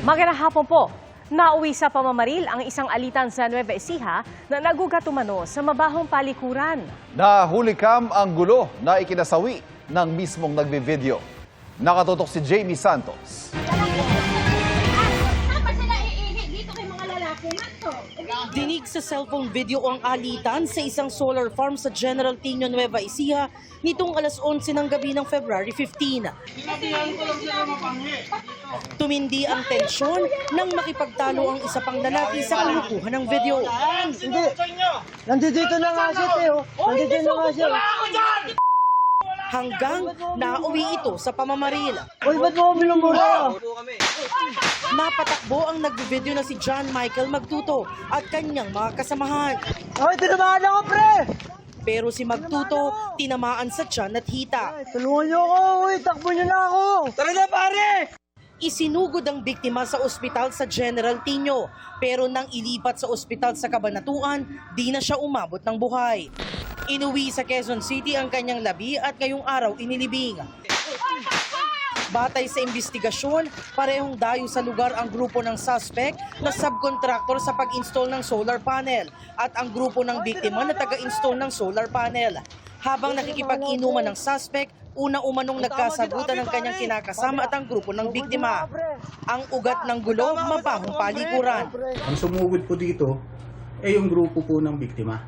Magandang hapon po. Nauwi sa pamamaril ang isang alitan sa Nueva Ecija na nagugat umano sa mabahong palikuran. Nahuli kam ang gulo na ikinasawi ng mismong nagbe-video. Nakatutok si Jamie Santos. Dinig sa cellphone video ang alitan sa isang solar farm sa General Tino, Nueva Ecija nitong alas 11 ng gabi ng February 15. Tumindi ang tensyon nang makipagtalo ang isa pang lalaki sa kulukuhan ng video. Hindi. Nandito na nga siya, Teo. Nandito na nga siya. Hanggang nauwi ito sa pamamaril. Uy, ba't mo minumura? Napatakbo ang nagbe-video na si John Michael Magtuto at kanyang mga kasamahan. Ay, tinamaan ako, pre! Pero si Magtuto tinamaan sa tiyan at hita. Tulungan niyo ako, uy. Takbo niyo na ako. Tara na, pare! Isinugod ang biktima sa ospital sa General Tino, pero nang ilipat sa ospital sa Cabanatuan, di na siya umabot ng buhay. Inuwi sa Quezon City ang kanyang labi at ngayong araw inilibing. Batay sa investigasyon, parehong dayo sa lugar ang grupo ng suspect na subcontractor sa pag-install ng solar panel at ang grupo ng biktima na taga-install ng solar panel. Habang nakikipag-inuman ng suspect, una umanong nagkasagutan ng kanyang kinakasama at ang grupo ng biktima. Ang ugat ng gulo, mabahong palikuran. Ang sumugod po dito ay yung grupo po ng biktima.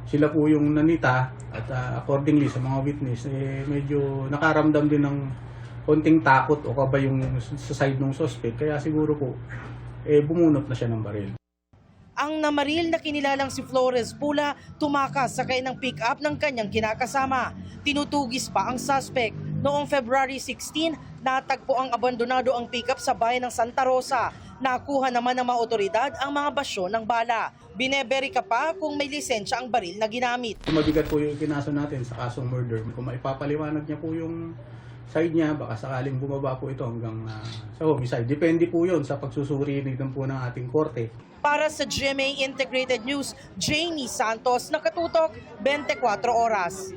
Sila po yung nanita at accordingly sa mga witness, medyo nakaramdam din ng konting takot o kaba yung sa side ng suspect. Kaya siguro po, bumunot na siya ng baril. Ang namaril na kinilalang si Flores Pula tumakas sakay ng pick-up ng kanyang kinakasama. Tinutugis pa ang suspect. Noong February 16, natagpo ang abandonado ang pick-up sa bayan ng Santa Rosa. Nakuha naman ng mga otoridad ang mga basyo ng bala. Bineberika pa kung may lisensya ang baril na ginamit. Mabigat po yung kinaso natin sa kasong murder. Kung maipapaliwanag niya po yung side niya, baka sakaling bumaba po ito hanggang sa homicide. Depende po yun sa pagsusuri din po ng ating korte. Para sa GMA Integrated News, Jamie Santos, nakatutok 24 oras.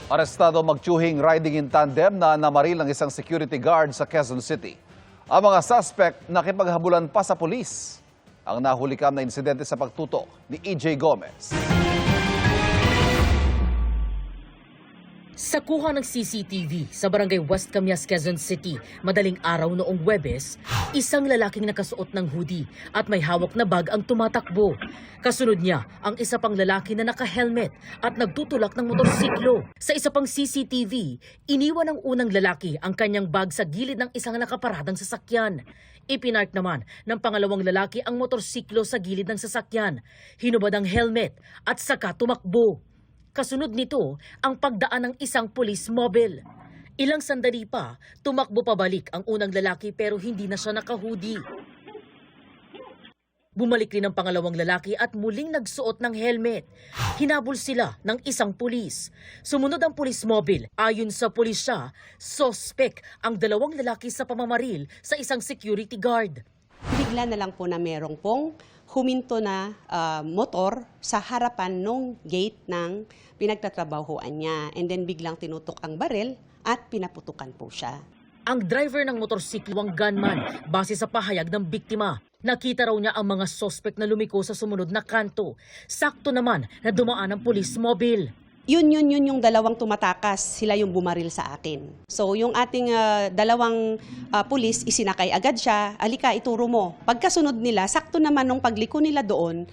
Arestado magtsuhing riding in tandem na namaril ng isang security guard sa Quezon City. Ang mga suspect nakipaghabulan pa sa pulis. Ang nahulikam na insidente sa pagtutok ni EJ Gomez. Sa kuha ng CCTV sa barangay West Camias, Quezon City, madaling araw noong Huwebes, isang lalaking nakasuot ng hoodie at may hawak na bag ang tumatakbo. Kasunod niya ang isa pang lalaki na naka-helmet at nagtutulak ng motorsiklo. Sa isa pang CCTV, iniwan ng unang lalaki ang kanyang bag sa gilid ng isang nakaparadang sasakyan. Ipinark naman ng pangalawang lalaki ang motorsiklo sa gilid ng sasakyan. Hinubad ang helmet at saka tumakbo. Kasunod nito ang pagdaan ng isang police mobile. Ilang sandali pa, tumakbo pabalik ang unang lalaki pero hindi na siya naka-hoodie. Bumalik rin ang pangalawang lalaki at muling nagsuot ng helmet. Hinabol sila ng isang pulis. Sumunod ang police mobile. Ayon sa pulisya, suspect ang dalawang lalaki sa pamamaril sa isang security guard. Bigla na lang po na merong pong huminto na motor sa harapan ng gate ng pinagtatrabahuan niya. And then biglang tinutok ang baril at pinaputukan po siya. Ang driver ng motorsiklo ang gunman base sa pahayag ng biktima. Nakita raw niya ang mga suspect na lumiko sa sumunod na kanto. Sakto naman na dumaan ang police mobile. Yun yung dalawang tumatakas, sila yung bumaril sa akin. So yung ating dalawang pulis, isinakay agad siya, alika ituro mo. Pagkasunod nila, sakto naman nung pagliko nila doon,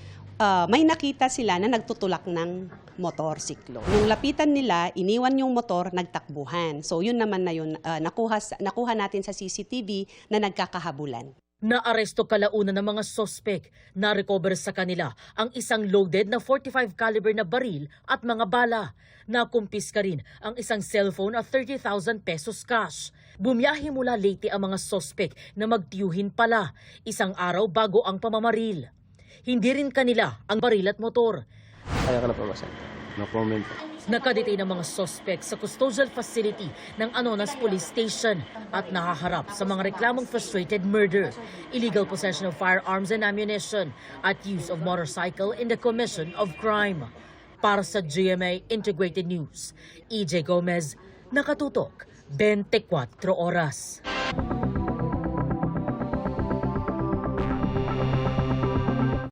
may nakita sila na nagtutulak ng motorsiklo. Nung lapitan nila, iniwan yung motor, nagtakbuhan. So yun naman na yun, nakuha natin sa CCTV na nagkakahabulan. Naaresto kalauna ng mga suspect. Na-recover sa kanila ang isang loaded na .45 caliber na baril at mga bala. Nakumpiska rin ang isang cellphone at 30,000 pesos cash. Bumiyahe mula Leyte ang mga suspect na magtiyuhin pala, isang araw bago ang pamamaril. Hindi rin kanila ang baril at motor. Kaya ka na pa, Masay. No comment. Nakadetain ang mga suspect sa custodial facility ng Anonas Police Station at nakaharap sa mga reklamong frustrated murder, illegal possession of firearms and ammunition, at use of motorcycle in the commission of crime. Para sa GMA Integrated News, EJ Gomez, nakatutok 24 oras.